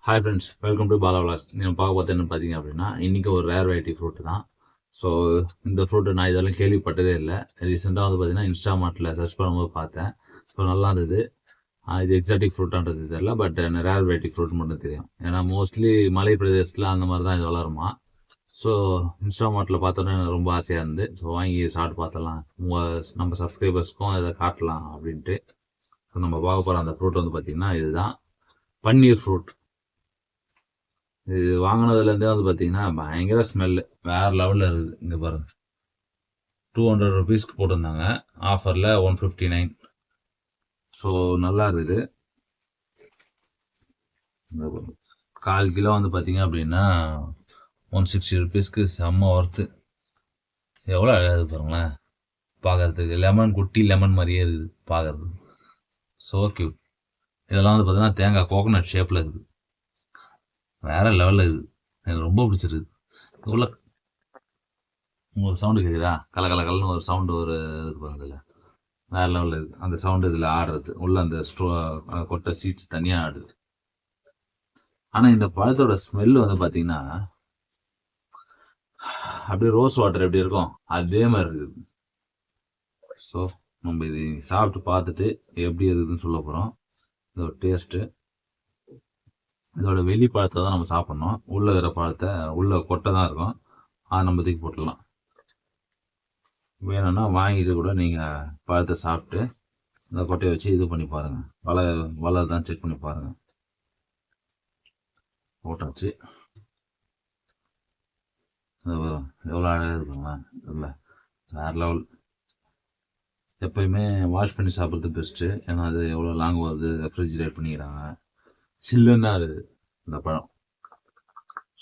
Hi friends, welcome to Bala Vilas. நீங்கள் பார்க்க பார்த்து என்ன பார்த்தீங்க அப்படின்னா, இன்றைக்கி ஒரு ரேர் வெரைட்டி ஃப்ரூட்டு தான். ஸோ இந்த ஃப்ரூட்டு நான் இதெல்லாம் கேள்விப்பட்டதே இல்லை. ரீசெண்டாக வந்து பார்த்தீங்கன்னா இன்ஸ்டாமார்ட்டில் சர்ச் பண்ணும்போது பார்த்தேன். ஸோ நல்லா இருந்தது. இது எக்ஸாட்டிக் ஃப்ரூட்டான்றது தெரியல, பட் ரேர் வெரைட்டி ஃப்ரூட் மட்டும் தெரியும். ஏன்னா மோஸ்ட்லி மலை பிரதேசத்தில் அந்த மாதிரி தான் இது வளருமா. ஸோ இன்ஸ்டாமார்ட்டில் பார்த்தோன்னே எனக்கு ரொம்ப ஆசையாக இருந்து, ஸோ வாங்கி சாப்பிட்டு பார்த்தலாம், நம்ம சப்ஸ்கிரைபர்ஸ்க்கும் இதை காட்டலாம் அப்படின்ட்டு. ஸோ நம்ம பார்க்க போகிற அந்த ஃப்ரூட் வந்து பார்த்திங்கன்னா இதுதான் பன்னீர் ஃப்ரூட். இது வாங்கினதுலேருந்தே வந்து பார்த்தீங்கன்னா பயங்கர ஸ்மெல்லு வேறு லெவலில் இருக்குது. இங்கே பாருங்கள், 200 ருபீஸ்க்கு போட்டிருந்தாங்க, ஆஃபரில் 159. ஸோ நல்லா இருக்குது. 1/4 கிலோ வந்து பார்த்தீங்க அப்படின்னா 160 ருபீஸ்க்கு செம்ம ஒர்த்து. எவ்வளோ அழகாக இருக்குது பாருங்களேன், பார்க்கறதுக்கு லெமன், குட்டி லெமன் மாதிரியே இருக்குது பார்க்கறது. So cute. இதெல்லாம் வந்து பார்த்தீங்கன்னா தேங்காய் கோகோனட் ஷேப்பில் இருக்குது. வேற லெவலில் இருக்குது, எனக்கு ரொம்ப பிடிச்சிருக்கு. உள்ள உங்களுக்கு சவுண்டு கேட்குதா? கலன்னு ஒரு சவுண்டு ஒரு இது பண்ணுறதுல வேறு லெவலில் இருக்குது. அந்த சவுண்டு இதில் ஆடுறது உள்ள அந்த கொட்டை சீட்ஸ் தனியாக ஆடுது. ஆனால் இந்த பழத்தோட ஸ்மெல்லு வந்து பார்த்தீங்கன்னா அப்படியே ரோஸ் வாட்டர் எப்படி இருக்கும் அதே மாதிரி இருக்குது. ஸோ நம்ம இது சாப்பிட்டு பார்த்துட்டு எப்படி இருக்குதுன்னு சொல்ல போகிறோம். இதோட டேஸ்ட்டு, இதோட வெளி பழத்தை தான் நம்ம சாப்பிட்ணும். உள்ளே இருக்கிற பழத்தை, உள்ள கொட்டை தான் இருக்கும், அதை நம்ம தூக்கி போட்டுடலாம். வேணும்னா வாங்கிட்டு கூட நீங்கள் பழத்தை சாப்பிட்டு இந்த கொட்டையை வச்சு இது பண்ணி பாருங்கள், வளருதான் செக் பண்ணி பாருங்கள். போட்டாச்சு. எவ்வளோ அழகாக இருக்குங்களா, இல்லை வேறு லெவல். எப்போயுமே வாஷ் பண்ணி சாப்பிட்றது பெஸ்ட்டு. ஏன்னா அது எவ்வளோ லாங் வருது, ரெஃப்ரிஜிரேட் பண்ணிக்கிறாங்க, சில்லுன்னு தான் இருக்குது இந்த பழம்.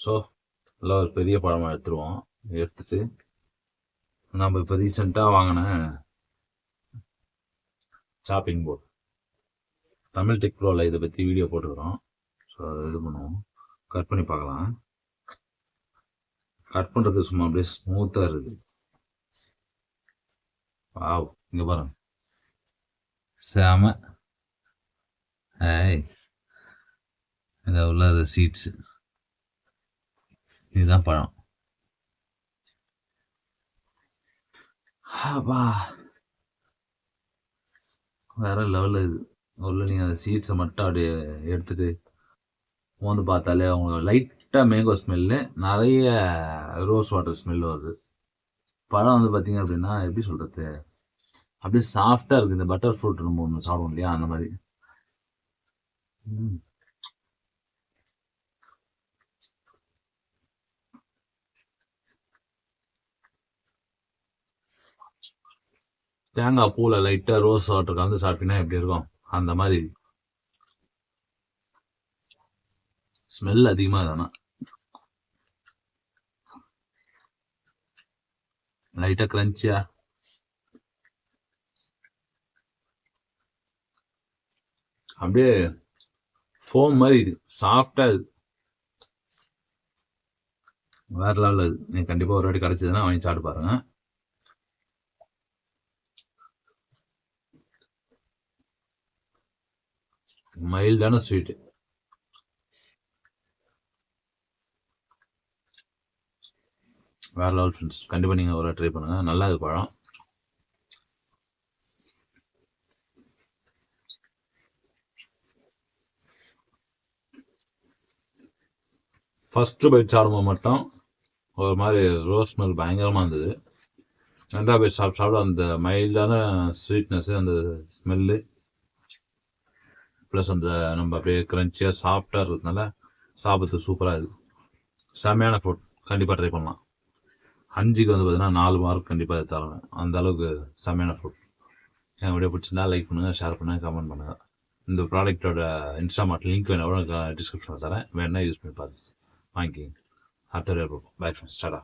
ஸோ நல்லா ஒரு பெரிய பழமாக எடுத்துருவோம். எடுத்துட்டு நம்ம இப்போ ரீசெண்டாக வாங்கின சாப்பிங் போர்டு, தமிழ் டெக் ப்ரோவில் இதை பற்றி வீடியோ போட்டுக்கிறோம். ஸோ அதை இது பண்ணுவோம், கட் பண்ணி பார்க்கலாம். கட் பண்ணுறது சும்மா அப்படியே ஸ்மூத்தாக இருக்குது. வாவ், இங்கே பாருங்க, செம. ஏய், இதில் உள்ள சீட்ஸு, இதுதான் பழம். வேற லெவலில் இது. உள்ள நீங்கள் அந்த சீட்ஸை மட்டும் அப்படியே எடுத்துட்டு வந்து பார்த்தாலே அவங்க லைட்டாக மேங்கோ ஸ்மெல்லு, நிறைய ரோஸ் வாட்டர் ஸ்மெல்லு வருது. பழம் வந்து பார்த்தீங்க அப்படின்னா எப்படி சொல்கிறது, அப்படியே சாஃப்டாக இருக்குது. இந்த பட்டர் ஃப்ரூட் நம்ம ஒன்று சாப்பிடும் இல்லையா, அந்த மாதிரி. தேங்காய் பூவில் லைட்டாக ரோஸ் வாட்டர் கலந்து சாப்பிட்டீங்கன்னா எப்படி இருக்கும் அந்த மாதிரி. ஸ்மெல் அதிகமாக தானே, லைட்டாக கிரன்ச்சியா, அப்படியே ஃபோம் மாதிரி இது, சாஃப்டாக இது, வேற லெவலில் இது. நீங்கள் கண்டிப்பாக ஒரு வாட்டி கிடச்சதுன்னா வாங்கி சாப்பிட்டு பாருங்கள். மைல்டான ஸ்வீட்டு, வேற லெவல் ஃப்ரெண்ட்ஸ். கண்டிப்பாக நீங்கள் ஒரு ட்ரை பண்ணுங்கள், நல்லா இது பழம். ஃபஸ்ட்டு பைட் சாப்பிடும்போது மட்டும் ஒரு மாதிரி ரோஸ் ஸ்மெல் பயங்கரமாக இருந்தது. ரெண்டாவது பைட் சாப்பிட அந்த மைல்டான ஸ்வீட்னஸ்ஸு, அந்த ஸ்மெல்லு ப்ளஸ் அந்த நம்ம அப்படியே க்ரன்ச்சியாக சாஃப்டாக இருக்கிறதுனால சாப்பிட்றது சூப்பராக இருக்குது. செமையான ஃபுட், கண்டிப்பாக ட்ரை பண்ணலாம். 5க்கு வந்து பார்த்தீங்கன்னா 4 மார்க் கண்டிப்பாக தருவேன், அந்த அளவுக்கு செமையான ஃபுட். என் வீடியோ பிடிச்சிருந்தா லைக் பண்ணுங்கள், ஷேர் பண்ணுங்கள், கமெண்ட் பண்ணுங்கள். இந்த ப்ராடக்ட்டோட இன்ஸ்டாமார்ட் லிங்க் வேணும் டிஸ்கிரிப்ஷனில் தரேன், வேணா யூஸ் பண்ணி பார்த்து வாங்கிக்கிங்க. அடுத்த வீடியோ பார்ப்போம். Bye friends, Tata.